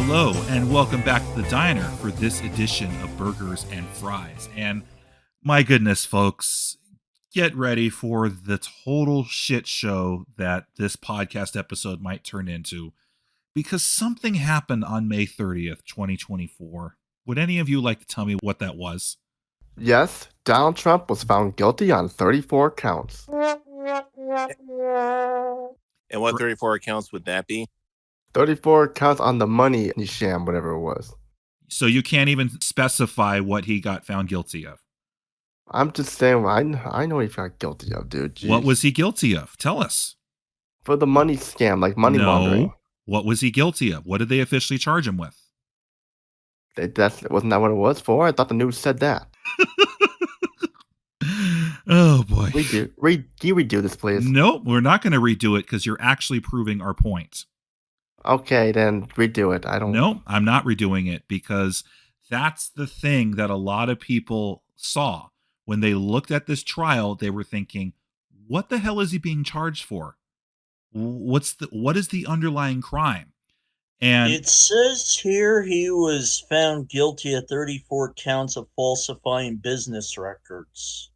Hello, and welcome back to the diner for this edition of Burgers and Fries. And my goodness, folks, get ready for the total shit show that this podcast episode might turn into, because something happened on May 30th, 2024. Would any of you like to tell me what that was? Yes, Donald Trump was found guilty on 34 counts. And what 34 counts would that be? 34 counts on the money sham, whatever it was. So you can't even specify what he got found guilty of. I'm just saying, I know he got guilty of, dude. Jeez. What was he guilty of? Tell us. For the money scam, like money laundering. What was he guilty of? What did they officially charge him with? Wasn't that what it was for? I thought the news said that. Oh, boy. Can you redo this, please? Nope, we're not going to redo it because you're actually proving our point. Okay, then redo it. Nope, I'm not redoing it because that's the thing that a lot of people saw. When they looked at this trial, they were thinking, what the hell is he being charged for? What is the underlying crime? And it says here he was found guilty of 34 counts of falsifying business records.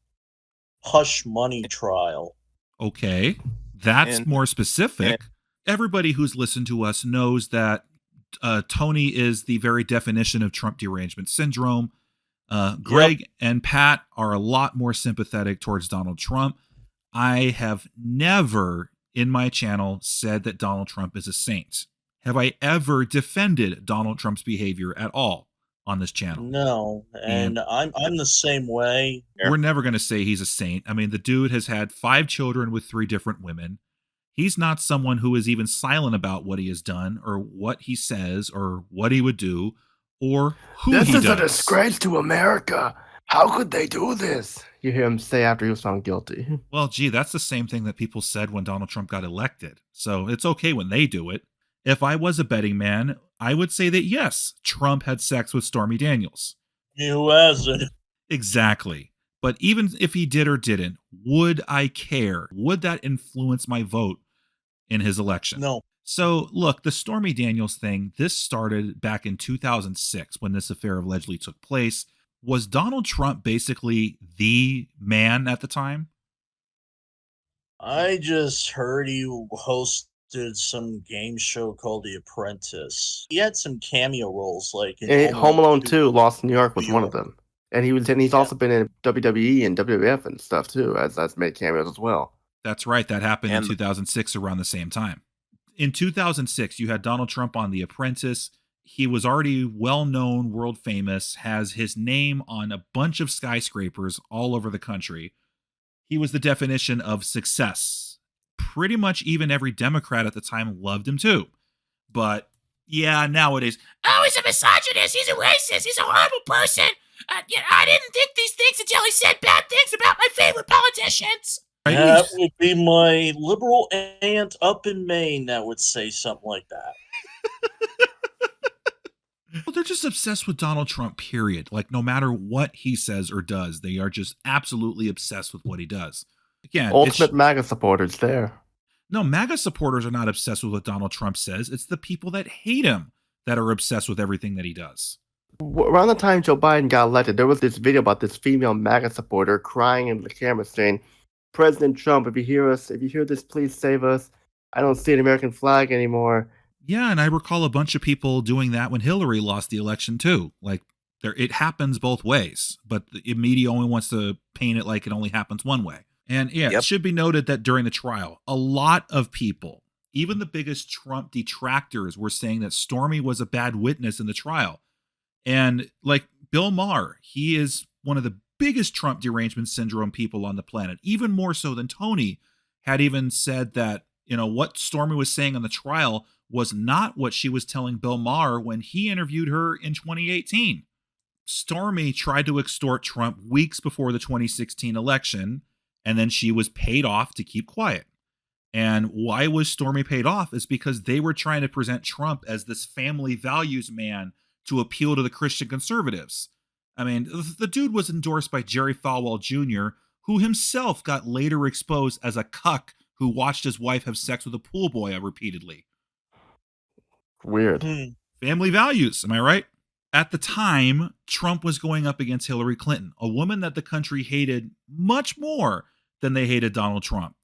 Hush money trial. Okay, that's more specific. Everybody who's listened to us knows that Tony is the very definition of Trump Derangement Syndrome. Greg and Pat are a lot more sympathetic towards Donald Trump. I have never in my channel said that Donald Trump is a saint. Have I ever defended Donald Trump's behavior at all on this channel? No, and I'm the same way. We're never going to say he's a saint. I mean, the dude has had 5 children with 3 different women. He's not someone who is even silent about what he has done or what he says or what he would do or who he does. This is a disgrace to America. How could they do this? You hear him say after he was found guilty. Well, gee, that's the same thing that people said when Donald Trump got elected. So it's okay when they do it. If I was a betting man, I would say that yes, Trump had sex with Stormy Daniels. Who hasn't? Exactly. But even if he did or didn't, would I care? Would that influence my vote in his election? No. So look, the Stormy Daniels thing, this started back in 2006 when this affair allegedly took place. Was Donald Trump basically the man at the time? I just heard he hosted some game show called The Apprentice. He had some cameo roles like in Home Alone 2, Lost in New York was one of them. And he's also been in WWE and WWF and stuff too, as made cameos as well. That's right. That happened in 2006 around the same time. In 2006, you had Donald Trump on The Apprentice. He was already well-known, world famous, has his name on a bunch of skyscrapers all over the country. He was the definition of success. Pretty much even every Democrat at the time loved him too. But yeah, nowadays, oh, he's a misogynist, he's a racist, he's a horrible person. I didn't think these things until he said bad things about my favorite politicians. That would be my liberal aunt up in Maine that would say something like that. Well, they're just obsessed with Donald Trump, period. Like, no matter what he says or does, they are just absolutely obsessed with what he does. Again, ultimate MAGA supporters there. No, MAGA supporters are not obsessed with what Donald Trump says. It's the people that hate him that are obsessed with everything that he does. Around the time Joe Biden got elected, there was this video about this female MAGA supporter crying in the camera saying, President Trump, if you hear this, please save us. I don't see an American flag anymore. Yeah, and I recall a bunch of people doing that when Hillary lost the election too. Like, it happens both ways, but the media only wants to paint it like it only happens one way. And yeah, It should be noted that during the trial, a lot of people, even the biggest Trump detractors, were saying that Stormy was a bad witness in the trial. And like Bill Maher, he is one of the biggest Trump derangement syndrome people on the planet, even more so than Tony, had even said that, what Stormy was saying on the trial was not what she was telling Bill Maher when he interviewed her in 2018. Stormy tried to extort Trump weeks before the 2016 election, and then she was paid off to keep quiet. And why was Stormy paid off is because they were trying to present Trump as this family values man to appeal to the Christian conservatives. I mean, the dude was endorsed by Jerry Falwell Jr., who himself got later exposed as a cuck who watched his wife have sex with a pool boy repeatedly. Weird. Family values, am I right? At the time, Trump was going up against Hillary Clinton, a woman that the country hated much more than they hated Donald Trump.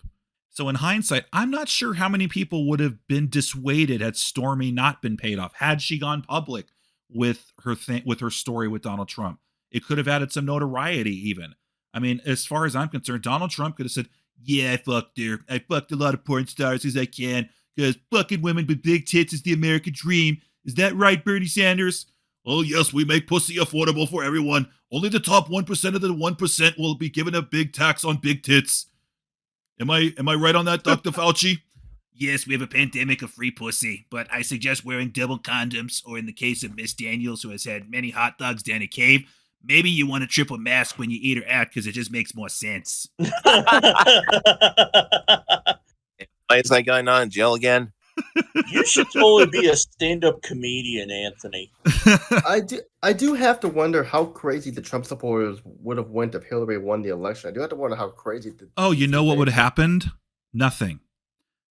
So in hindsight, I'm not sure how many people would have been dissuaded had Stormy not been paid off, had she gone public with her story with Donald Trump. It could have added some notoriety even. I mean, as far as I'm concerned, Donald Trump could have said, yeah, I fucked her. I fucked a lot of porn stars as I can because fucking women with big tits is the American dream. Is that right, Bernie Sanders? Oh, yes, we make pussy affordable for everyone. Only the top 1% of the 1% will be given a big tax on big tits. Am I right on that, Dr. Fauci? Yes, we have a pandemic of free pussy, but I suggest wearing double condoms, or in the case of Miss Daniels, who has had many hot dogs down a cave, maybe you want a triple mask when you eat her out because it just makes more sense. Why is that guy not in jail again? You should totally be a stand-up comedian, Anthony. I do have to wonder how crazy the Trump supporters would have went if Hillary won the election. I do have to wonder how crazy. You know what would have happened? Nothing.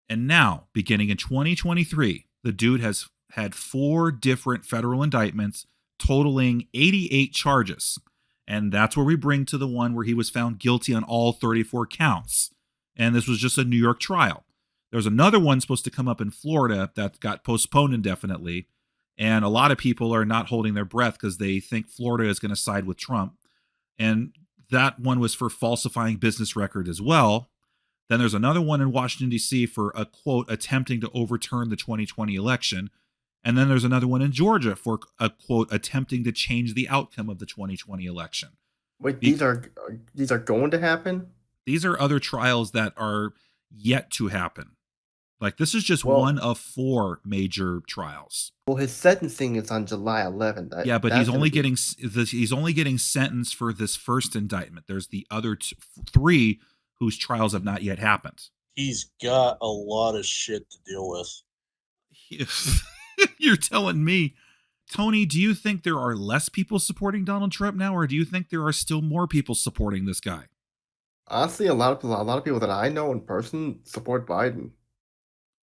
And now, beginning in 2023, the dude has had 4 different federal indictments totaling 88 charges. And that's where we bring to the one where he was found guilty on all 34 counts. And this was just a New York trial. There's another one supposed to come up in Florida that got postponed indefinitely. And a lot of people are not holding their breath because they think Florida is going to side with Trump. And that one was for falsifying business record as well. Then there's another one in Washington, D.C. for a quote, attempting to overturn the 2020 election. And then there's another one in Georgia for a quote, attempting to change the outcome of the 2020 election. Wait, these are going to happen? These are other trials that are yet to happen. Like, this is just one of 4 major trials. Well, his sentencing is on July 11th. Yeah, but he's only getting sentenced for this first indictment. There's the other 3 whose trials have not yet happened. He's got a lot of shit to deal with. You're telling me. Tony, do you think there are less people supporting Donald Trump now, or do you think there are still more people supporting this guy? Honestly, a lot of people that I know in person support Biden.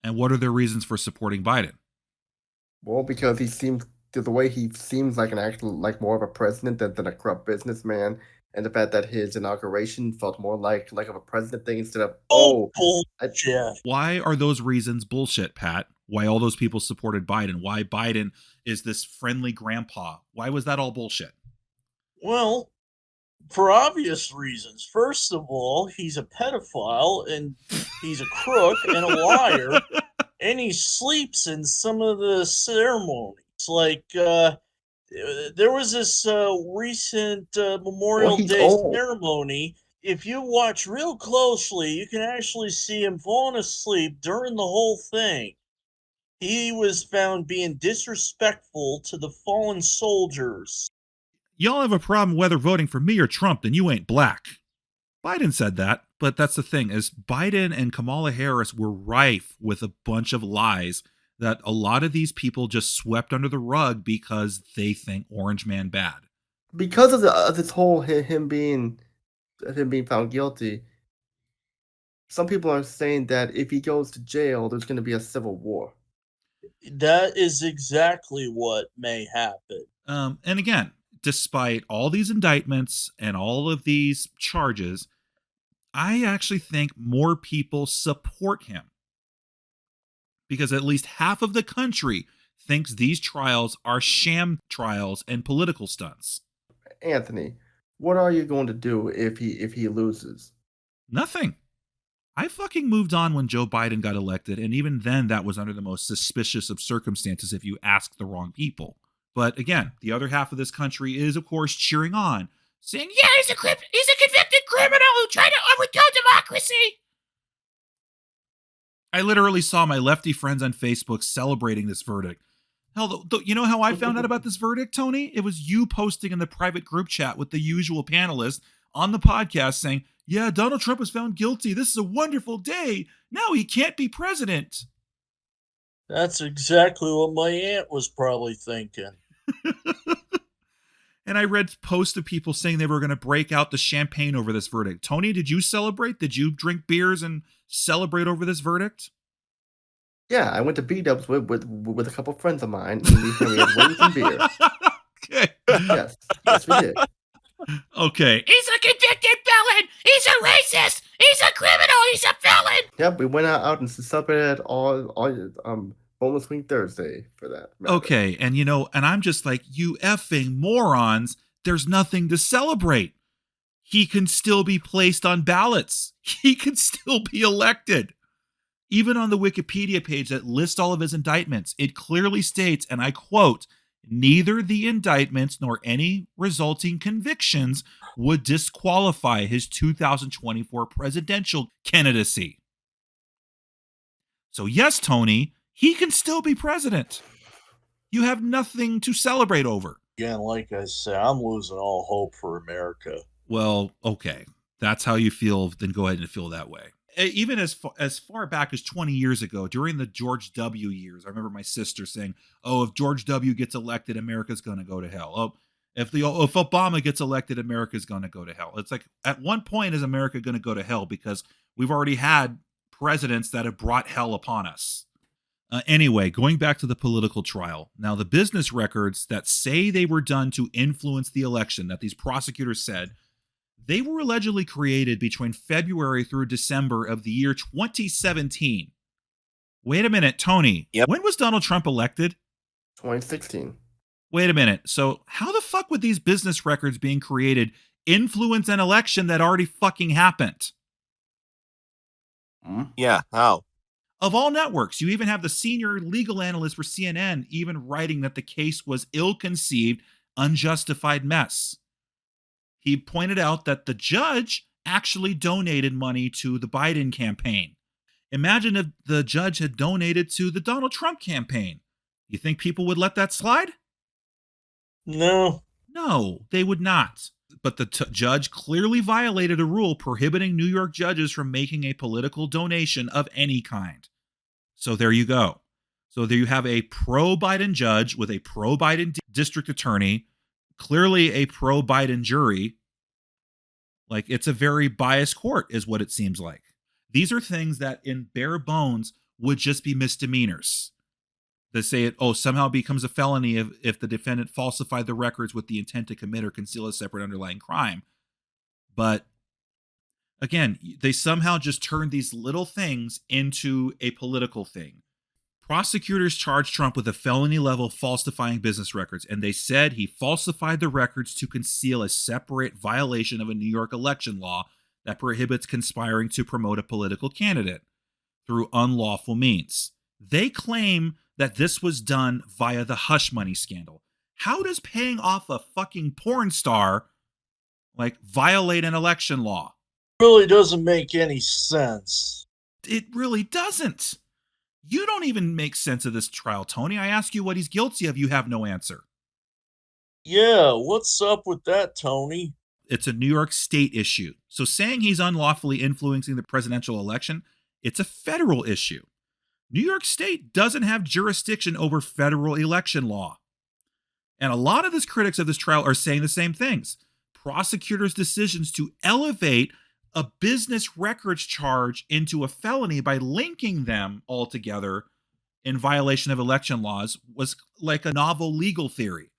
And what are their reasons for supporting Biden? Well, because the way he seems like more of a president than a corrupt businessman, and the fact that his inauguration felt more like of a president thing instead of bullshit. Why are those reasons bullshit, Pat? Why all those people supported Biden? Why Biden is this friendly grandpa? Why was that all bullshit? Well, for obvious reasons. First of all, he's a pedophile and he's a crook and a liar, and he sleeps in some of the ceremonies. Like, there was this recent Memorial Day ceremony. If you watch real closely, you can actually see him falling asleep during the whole thing. He was found being disrespectful to the fallen soldiers. Y'all have a problem whether voting for me or Trump, then you ain't black. Biden said that, but that's the thing, is Biden and Kamala Harris were rife with a bunch of lies that a lot of these people just swept under the rug because they think Orange Man bad. Because of this whole him being found guilty, some people are saying that if he goes to jail, there's going to be a civil war. That is exactly what may happen. And again, despite all these indictments and all of these charges, I actually think more people support him. Because at least half of the country thinks these trials are sham trials and political stunts. Anthony, what are you going to do if he loses? Nothing. I fucking moved on when Joe Biden got elected, and even then that was under the most suspicious of circumstances if you ask the wrong people. But again, the other half of this country is, of course, cheering on, saying, yeah, he's a convicted criminal who tried to overthrow democracy. I literally saw my lefty friends on Facebook celebrating this verdict. Hell, you know how I found out about this verdict, Tony? It was you posting in the private group chat with the usual panelists on the podcast saying, yeah, Donald Trump was found guilty. This is a wonderful day. Now he can't be president. That's exactly what my aunt was probably thinking. And I read posts of people saying they were going to break out the champagne over this verdict. Tony, did you celebrate? Did you drink beers and celebrate over this verdict? Yeah, I went to B-dubs with a couple friends of mine, and we had wings and beer. Okay. Yes, we did. Okay. He's a convicted felon. He's a racist. He's a criminal. He's a felon. Yep, we went out and celebrated all Boneless Wing Thursday for that matter. Okay, and and I'm just like, you effing morons, there's nothing to celebrate. He can still be placed on ballots. He can still be elected. Even on the Wikipedia page that lists all of his indictments, it clearly states, and I quote, neither the indictments nor any resulting convictions would disqualify his 2024 presidential candidacy. So yes, Tony, he can still be president. You have nothing to celebrate over. Again, like I said, I'm losing all hope for America. Well, okay. That's how you feel, then go ahead and feel that way. Even as far back as 20 years ago, during the George W. years, I remember my sister saying, oh, if George W. gets elected, America's going to go to hell. Oh, if Obama gets elected, America's going to go to hell. It's like, at one point, is America going to go to hell? Because we've already had presidents that have brought hell upon us. Anyway, going back to the political trial. Now, the business records that say they were done to influence the election, that these prosecutors said, they were allegedly created between February through December of the year 2017. Wait a minute, Tony. Yep. When was Donald Trump elected? 2016. Wait a minute. So how the fuck would these business records being created influence an election that already fucking happened? Yeah, how? Of all networks, you even have the senior legal analyst for CNN even writing that the case was ill-conceived, unjustified mess. He pointed out that the judge actually donated money to the Biden campaign. Imagine if the judge had donated to the Donald Trump campaign. You think people would let that slide? No. No, they would not. But the judge clearly violated a rule prohibiting New York judges from making a political donation of any kind. So there you go. So there you have a pro-Biden judge with a pro-Biden district attorney, clearly a pro-Biden jury. Like, it's a very biased court is what it seems like. These are things that in bare bones would just be misdemeanors. They say it, somehow becomes a felony if the defendant falsified the records with the intent to commit or conceal a separate underlying crime. But again, they somehow just turned these little things into a political thing. Prosecutors charged Trump with a felony level falsifying business records, and they said he falsified the records to conceal a separate violation of a New York election law that prohibits conspiring to promote a political candidate through unlawful means. They claim that this was done via the hush money scandal. How does paying off a fucking porn star violate an election law? Really doesn't make any sense. It really doesn't. You don't even make sense of this trial, Tony. I ask you what he's guilty of, you have no answer. Yeah, what's up with that, Tony? It's a New York State issue. So saying he's unlawfully influencing the presidential election, it's a federal issue. New York State doesn't have jurisdiction over federal election law. And a lot of the critics of this trial are saying the same things. Prosecutors' decisions to elevate a business records charge into a felony by linking them all together in violation of election laws was like a novel legal theory.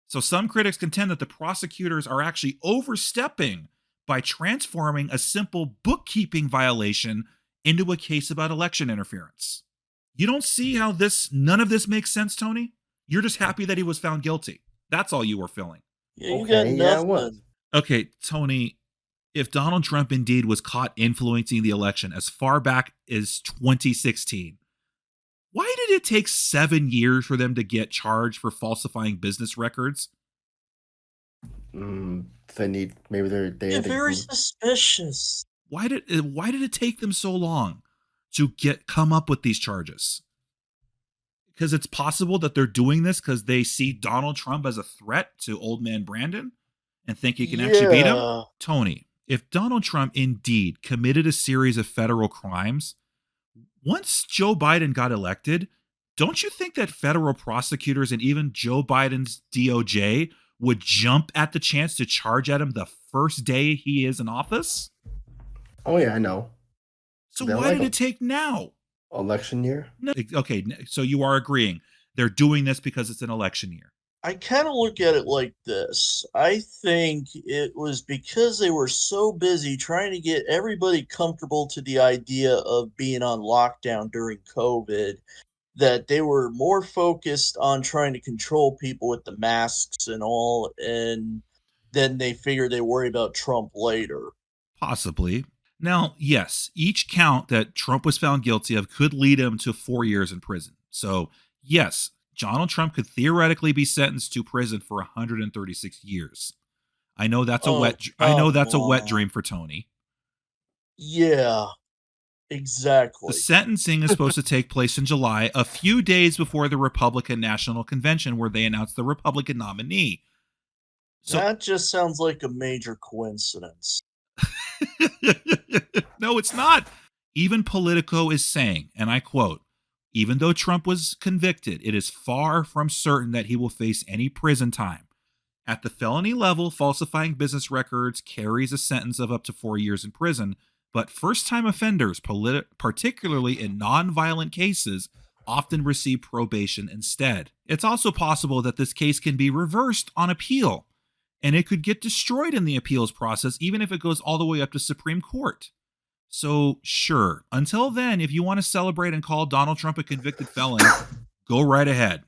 So some critics contend that the prosecutors are actually overstepping by transforming a simple bookkeeping violation into a case about election interference. You don't see how none of this makes sense, Tony? You're just happy that he was found guilty. That's all you were feeling. Yeah, you got nothing. Okay, Tony, if Donald Trump indeed was caught influencing the election as far back as 2016, why did it take 7 years for them to get charged for falsifying business records? They They're very suspicious. Why did it take them so long to come up with these charges? Because it's possible that they're doing this because they see Donald Trump as a threat to old man Brandon and think he can actually beat him? Tony, if Donald Trump indeed committed a series of federal crimes, once Joe Biden got elected, don't you think that federal prosecutors and even Joe Biden's DOJ would jump at the chance to charge at him the first day he is in office? Oh, yeah, I know. So why did it take now? Election year? No, okay, so you are agreeing they're doing this because it's an election year. I kind of look at it like this. I think it was because they were so busy trying to get everybody comfortable to the idea of being on lockdown during COVID that they were more focused on trying to control people with the masks and all, and then they figured they worry about Trump later. Possibly. Now, yes, each count that Trump was found guilty of could lead him to 4 years in prison. So, yes, Donald Trump could theoretically be sentenced to prison for 136 years. I know that's a wet dream for Tony. Yeah, exactly. The sentencing is supposed to take place in July, a few days before the Republican National Convention, where they announced the Republican nominee. So that just sounds like a major coincidence. No, it's not. Even Politico is saying, and I quote, even though Trump was convicted, it is far from certain that he will face any prison time. At the felony level, falsifying business records carries a sentence of up to 4 years in prison, but first-time offenders, particularly in non-violent cases, often receive probation instead. It's also possible that this case can be reversed on appeal, and it could get destroyed in the appeals process even if it goes all the way up to Supreme Court. So, sure, until then, if you want to celebrate and call Donald Trump a convicted felon, go right ahead.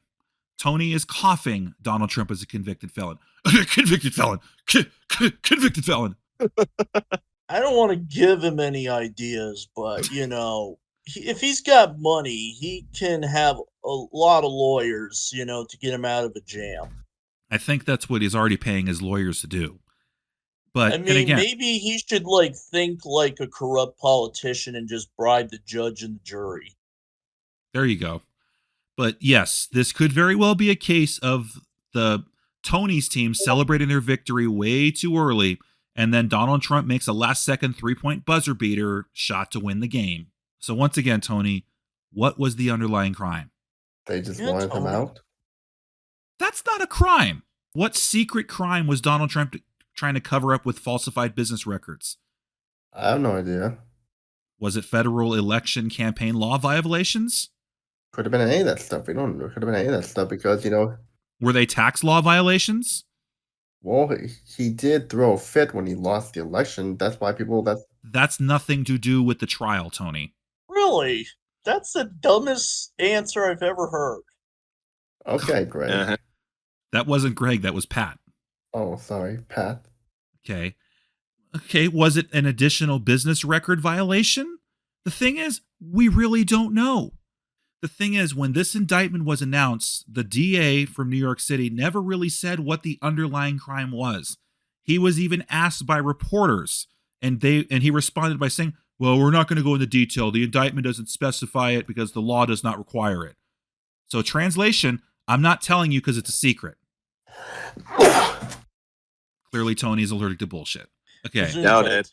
Tony is coughing Donald Trump as a convicted felon. Convicted felon. Convicted felon. I don't want to give him any ideas, but, if he's got money, he can have a lot of lawyers, to get him out of a jam. I think that's what he's already paying his lawyers to do. But I mean, maybe he should think like a corrupt politician and just bribe the judge and the jury. There you go. But yes, this could very well be a case of the Tony's team celebrating their victory way too early, and then Donald Trump makes a last-second three-point buzzer beater shot to win the game. So once again, Tony, what was the underlying crime? They just wanted him out? That's not a crime. What secret crime was Donald Trump trying to cover up with falsified business records? I have no idea. Was it federal election campaign law violations? Could have been any of that stuff. We don't know. Could have been any of that stuff because, Were they tax law violations? Well, he did throw a fit when he lost the election. That's why That's nothing to do with the trial, Tony. Really? That's the dumbest answer I've ever heard. Okay, Greg. Uh-huh. That wasn't Greg, that was Pat. Oh, sorry, Pat. Okay, was it an additional business record violation? The thing is, we really don't know. The thing is, when this indictment was announced, the DA from New York City never really said what the underlying crime was. He was even asked by reporters, and he responded by saying, well, we're not going to go into detail. The indictment doesn't specify it because the law does not require it. So translation, I'm not telling you because it's a secret. Clearly, Tony's allergic to bullshit. Okay. Noted.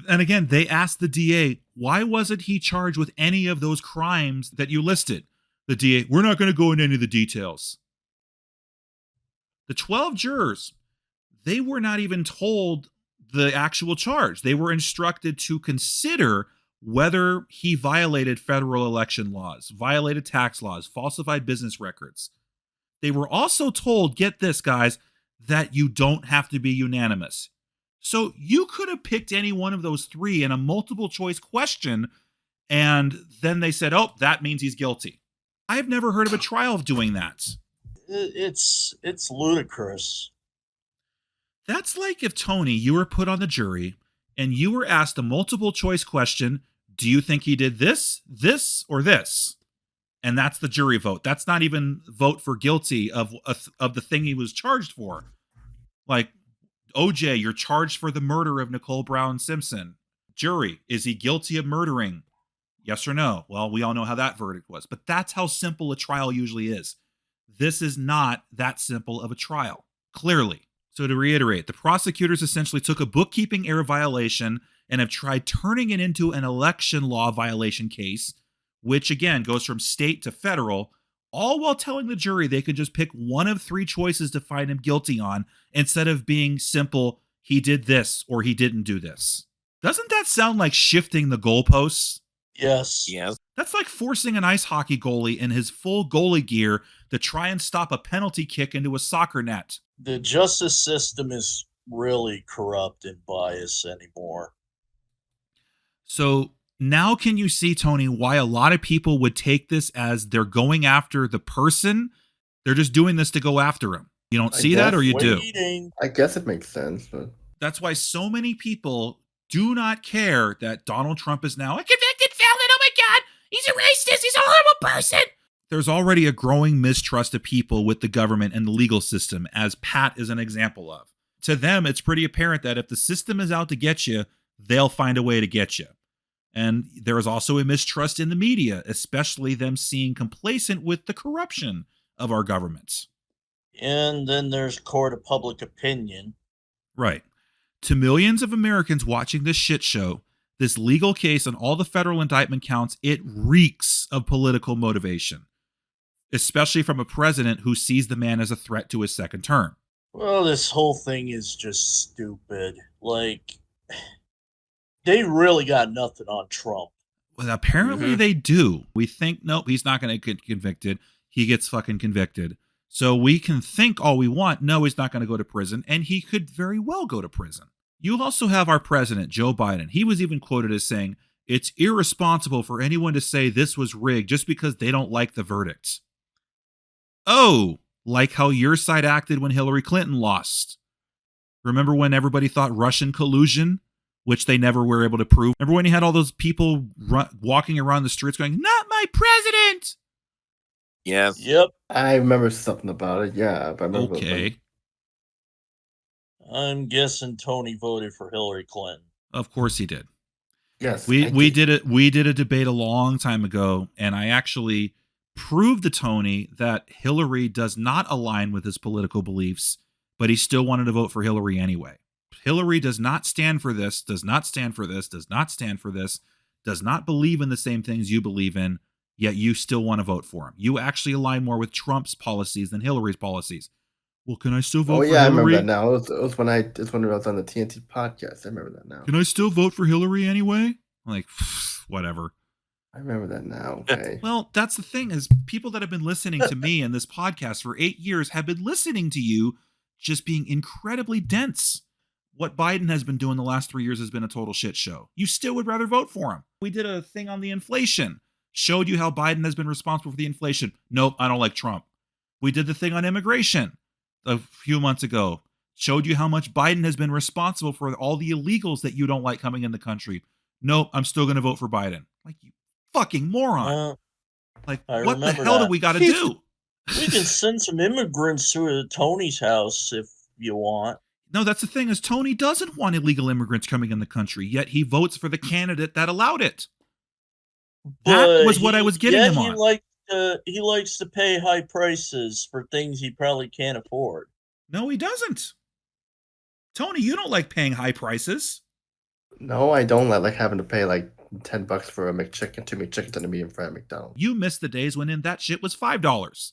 And again, they asked the DA, why wasn't he charged with any of those crimes that you listed? The DA, we're not going to go into any of the details. The 12 jurors, they were not even told the actual charge. They were instructed to consider whether he violated federal election laws, violated tax laws, falsified business records. They were also told, get this, guys, that you don't have to be unanimous. So you could have picked any one of those three in a multiple choice question, and then they said, oh, that means he's guilty. I've never heard of a trial of doing that. It's ludicrous. That's like if, Tony, you were put on the jury and you were asked a multiple choice question, do you think he did this, or this? And that's the jury vote. That's not even vote for guilty of the thing he was charged for. Like, OJ, you're charged for the murder of Nicole Brown Simpson. Jury, is he guilty of murdering? Yes or no? Well, we all know how that verdict was. But that's how simple a trial usually is. This is not that simple of a trial, clearly. So to reiterate, the prosecutors essentially took a bookkeeping error violation and have tried turning it into an election law violation case, which again goes from state to federal, all while telling the jury they could just pick one of three choices to find him guilty on instead of being simple, he did this or he didn't do this. Doesn't that sound like shifting the goalposts? Yes. Yes. That's like forcing an ice hockey goalie in his full goalie gear to try and stop a penalty kick into a soccer net. The justice system is really corrupt and biased anymore. So now can you see, Tony, why a lot of people would take this as they're going after the person? They're just doing this to go after him. You don't see that, or you do? Waiting. I guess it makes sense, but That's why so many people do not care that Donald Trump is now a convicted felon. Oh my God, he's a racist. He's a horrible person. There's already a growing mistrust of people with the government and the legal system, as Pat is an example of. To them, it's pretty apparent that if the system is out to get you, they'll find a way to get you. And there is also a mistrust in the media, especially them seeing complacent with the corruption of our governments. And then there's court of public opinion. Right. To millions of Americans watching this shit show, this legal case and all the federal indictment counts, it reeks of political motivation, especially from a president who sees the man as a threat to his second term. Well, this whole thing is just stupid. Like, they really got nothing on Trump. Well, apparently they do. We think, nope, he's not going to get convicted. He gets fucking convicted. So we can think all we want. No, he's not going to go to prison. And he could very well go to prison. You also have our president, Joe Biden. He was even quoted as saying, it's irresponsible for anyone to say this was rigged just because they don't like the verdicts. Oh, like how your side acted when Hillary Clinton lost. Remember when everybody thought Russian collusion, which they never were able to prove? Remember when you had all those people walking around the streets going, not my president? Yes. Yep. I remember something about it. Yeah, but I remember. Okay. I'm guessing Tony voted for Hillary Clinton. Of course he did. Yes, We did a debate a long time ago, and I actually proved to Tony that Hillary does not align with his political beliefs, but he still wanted to vote for Hillary anyway. Hillary does not stand for this, does not stand for this, does not stand for this, does not believe in the same things you believe in, yet you still want to vote for him. You actually align more with Trump's policies than Hillary's policies. Well, can I still vote for Hillary? I remember that now. It was when I was on the TNT podcast. I remember that now. Can I still vote for Hillary anyway? I'm like, whatever. I remember that now. Okay. Well, that's the thing is people that have been listening to me and this podcast for 8 years have been listening to you just being incredibly dense. What Biden has been doing the last 3 years has been a total shit show. You still would rather vote for him. We did a thing on the inflation. Showed you how Biden has been responsible for the inflation. Nope, I don't like Trump. We did the thing on immigration a few months ago. Showed you how much Biden has been responsible for all the illegals that you don't like coming in the country. Nope, I'm still going to vote for Biden. Like, you fucking moron. Like, what the hell do we got to do? We can send some immigrants to Tony's house if you want. No, that's the thing is Tony doesn't want illegal immigrants coming in the country, yet he votes for the candidate that allowed it. That was what I was getting him on. He likes to pay high prices for things he probably can't afford. No, he doesn't. Tony, you don't like paying high prices. No, I don't like having to pay like $10 for a McChicken, 2 McChickens and a medium fry at McDonald's. You missed the days when that shit was $5.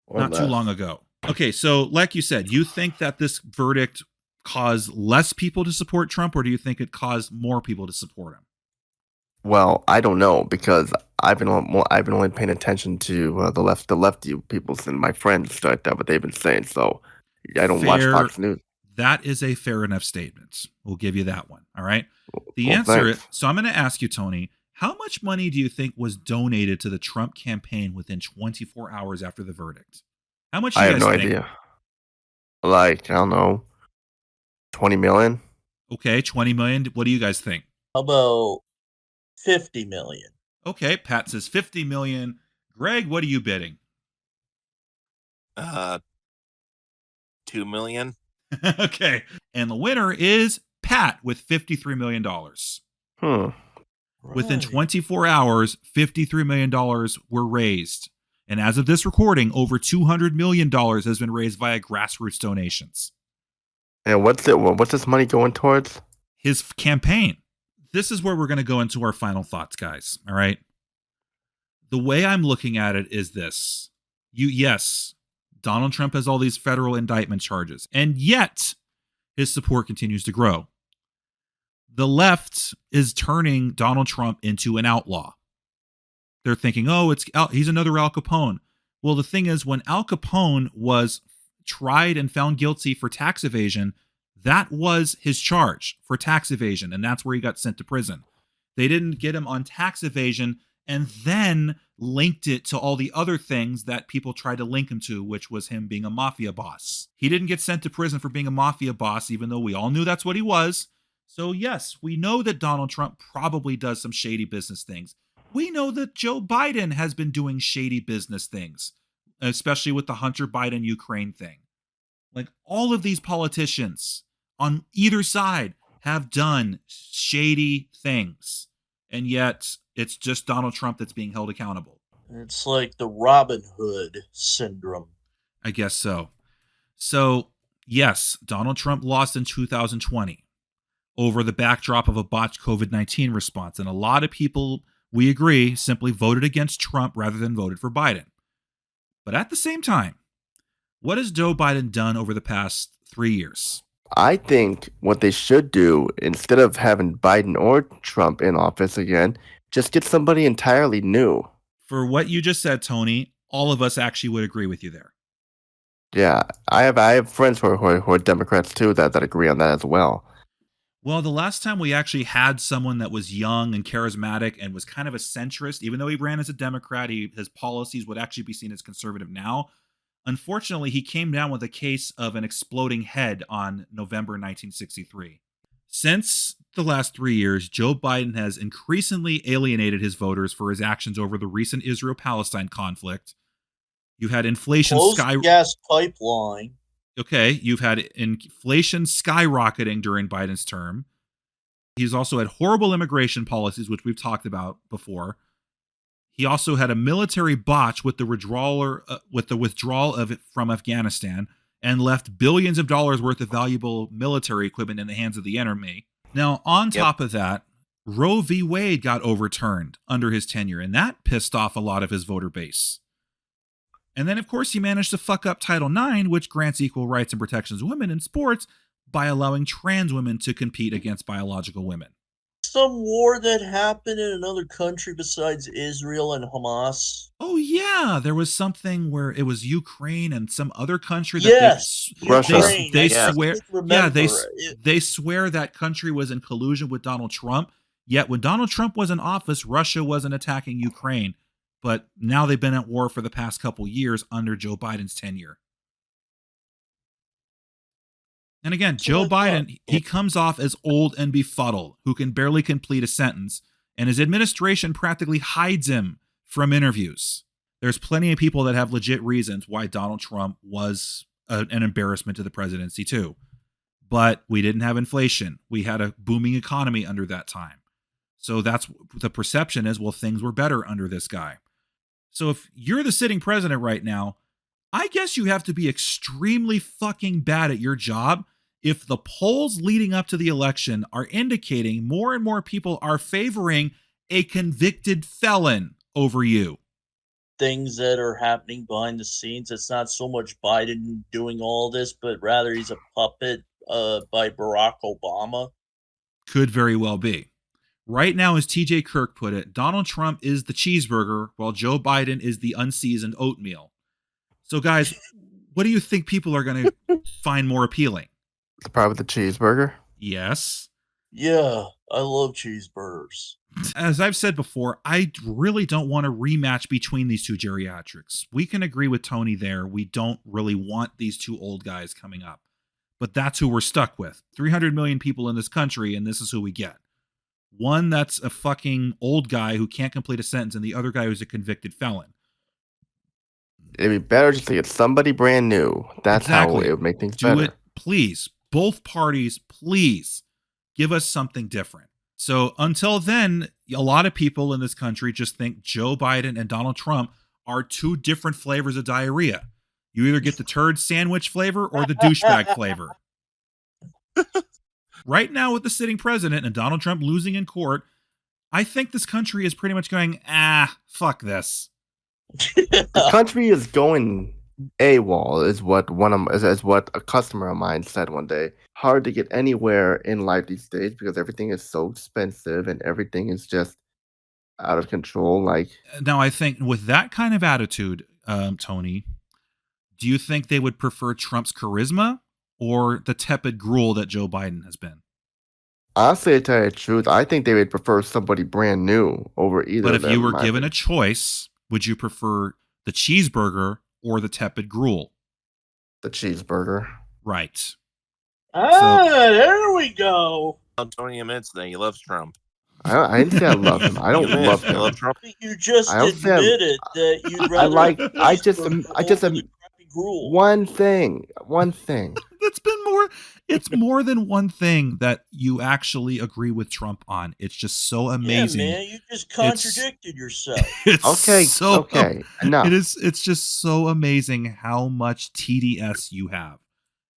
Or not less. too long ago. Okay, so like you said, you think that this verdict caused less people to support Trump, or do you think it caused more people to support him? Well, I don't know because I've been only paying attention to the lefty people and my friends like that, what they've been saying. So I don't watch Fox News. That is a fair enough statement. We'll give you that one. All right. The answer is, so I'm going to ask you, Tony, how much money do you think was donated to the Trump campaign within 24 hours after the verdict? How much? I have no idea. Like, I don't know, 20 million. Okay, 20 million. What do you guys think? How about 50 million? Okay, Pat says 50 million. Greg, what are you bidding? 2 million. Okay, and the winner is Pat with $53 million. Within 24 hours, $53 million were raised. And as of this recording, over $200 million has been raised via grassroots donations. And what's this money going towards? His campaign. This is where we're going to go into our final thoughts, guys. All right. The way I'm looking at it is this. Yes, Donald Trump has all these federal indictment charges, and yet his support continues to grow. The left is turning Donald Trump into an outlaw. They're thinking, oh, he's another Al Capone. Well, the thing is, when Al Capone was tried and found guilty for tax evasion, that was his charge, for tax evasion, and that's where he got sent to prison. They didn't get him on tax evasion and then linked it to all the other things that people tried to link him to, which was him being a mafia boss. He didn't get sent to prison for being a mafia boss, even though we all knew that's what he was. So yes, we know that Donald Trump probably does some shady business things. We know that Joe Biden has been doing shady business things, especially with the Hunter Biden Ukraine thing. Like, all of these politicians on either side have done shady things. And yet it's just Donald Trump that's being held accountable. It's like the Robin Hood syndrome. I guess so. So, yes, Donald Trump lost in 2020 over the backdrop of a botched COVID-19 response. And a lot of people, we agree, simply voted against Trump rather than voted for Biden. But at the same time, what has Joe Biden done over the past 3 years? I think what they should do, instead of having Biden or Trump in office again, just get somebody entirely new. For what you just said, Tony, all of us actually would agree with you there. Yeah, I have friends who are Democrats too that agree on that as well. Well, the last time we actually had someone that was young and charismatic and was kind of a centrist, even though he ran as a Democrat, his policies would actually be seen as conservative now. Unfortunately, he came down with a case of an exploding head on November 1963. Since the last 3 years, Joe Biden has increasingly alienated his voters for his actions over the recent Israel-Palestine conflict. You've had inflation gas pipeline. Okay, you've had inflation skyrocketing during Biden's term. He's also had horrible immigration policies, which we've talked about before. He also had a military botch with the withdrawal from Afghanistan, and left billions of dollars worth of valuable military equipment in the hands of the enemy. Now, on top of that, Roe v. Wade got overturned under his tenure, and that pissed off a lot of his voter base. And then, of course, he managed to fuck up Title IX, which grants equal rights and protections to women in sports by allowing trans women to compete against biological women. Some war that happened in another country besides Israel and Hamas. Oh, yeah. There was something where it was Ukraine and some other country that Russia. They swear that country was in collusion with Donald Trump. Yet when Donald Trump was in office, Russia wasn't attacking Ukraine. But now they've been at war for the past couple years under Joe Biden's tenure. And again, Joe Biden, he comes off as old and befuddled, who can barely complete a sentence, and his administration practically hides him from interviews. There's plenty of people that have legit reasons why Donald Trump was an embarrassment to the presidency too. But we didn't have inflation. We had a booming economy under that time. So that's the perception is, well, things were better under this guy. So if you're the sitting president right now, I guess you have to be extremely fucking bad at your job if the polls leading up to the election are indicating more and more people are favoring a convicted felon over you. Things that are happening behind the scenes. It's not so much Biden doing all this, but rather he's a puppet by Barack Obama. Could very well be. Right now, as TJ Kirk put it, Donald Trump is the cheeseburger while Joe Biden is the unseasoned oatmeal. So, guys, what do you think people are going to find more appealing? Probably the cheeseburger. Yes. Yeah, I love cheeseburgers. As I've said before, I really don't want a rematch between these two geriatrics. We can agree with Tony there. We don't really want these two old guys coming up. But that's who we're stuck with. 300 million people in this country, and this is who we get. One that's a fucking old guy who can't complete a sentence, and the other guy who's a convicted felon. It'd be better just to get somebody brand new. That's how it would make things better. Do it, please. Both parties, please give us something different. So until then, a lot of people in this country just think Joe Biden and Donald Trump are two different flavors of diarrhea. You either get the turd sandwich flavor or the douchebag flavor. Right now, with the sitting president and Donald Trump losing in court, I think this country is pretty much going, fuck this. The country is going AWOL is what is what a customer of mine said one day. Hard to get anywhere in life these days because everything is so expensive and everything is just out of control. Like, Now, I think with that kind of attitude, Tony, do you think they would prefer Trump's charisma or the tepid gruel that Joe Biden has been? honestly, to tell you the truth, I think they would prefer somebody brand new over either But of if you them. were given a choice, would you prefer the cheeseburger or the tepid gruel? The cheeseburger. Right. There we go. Tony admits that he loves Trump. I didn't say I love him. I don't love You him. love Trump? You just I don't say I- admitted that you'd rather like- have I just- cheeseburger I just- over the crappy gruel. One thing. That's been more. It's more than one thing that you actually agree with Trump on. It's just so amazing. Yeah, man, you just contradicted yourself. It's Okay, so okay, enough. It is. It's just so amazing how much TDS you have.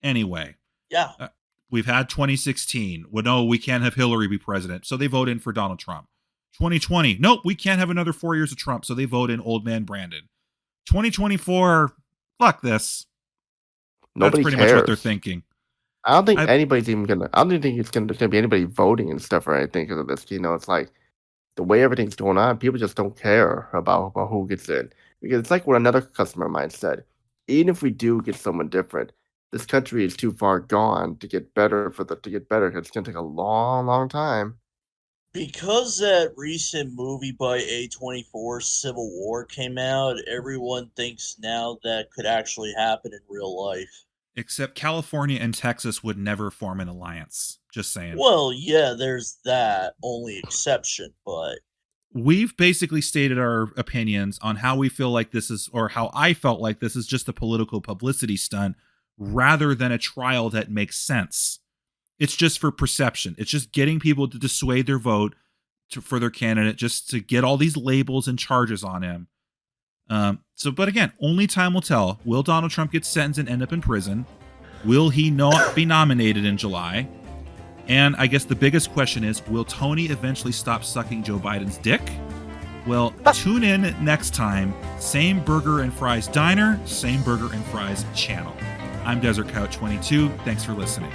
Anyway, Yeah. we've had 2016. Well, no, we can't have Hillary be president, so they vote in for Donald Trump. 2020. Nope, we can't have another 4 years of Trump, so they vote in old man Brandon. 2024. Fuck this. Nobody That's pretty cares. much what they're thinking. I don't think I- anybody's even gonna. I don't think it's gonna be anybody voting and stuff or anything because of this. It's like the way everything's going on. People just don't care about who gets in because it's like what another customer of mine said. Even if we do get someone different, this country is too far gone to get better. It's gonna take a long, long time. Because that recent movie by A24, Civil War, came out, everyone thinks now that could actually happen in real life. Except California and Texas would never form an alliance. Just saying. Well, yeah, there's that only exception, but We've basically stated our opinions on how we feel like this is, or how I felt like this is just a political publicity stunt rather than a trial that makes sense. It's just for perception. It's just getting people to dissuade their vote for their candidate, just to get all these labels and charges on him. But again, only time will tell. Will Donald Trump get sentenced and end up in prison? Will he not be nominated in July? And I guess the biggest question is, will Tony eventually stop sucking Joe Biden's dick? Well, tune in next time. Same Burger and Fries Diner, same Burger and Fries channel. I'm Desert Couch 22. Thanks for listening.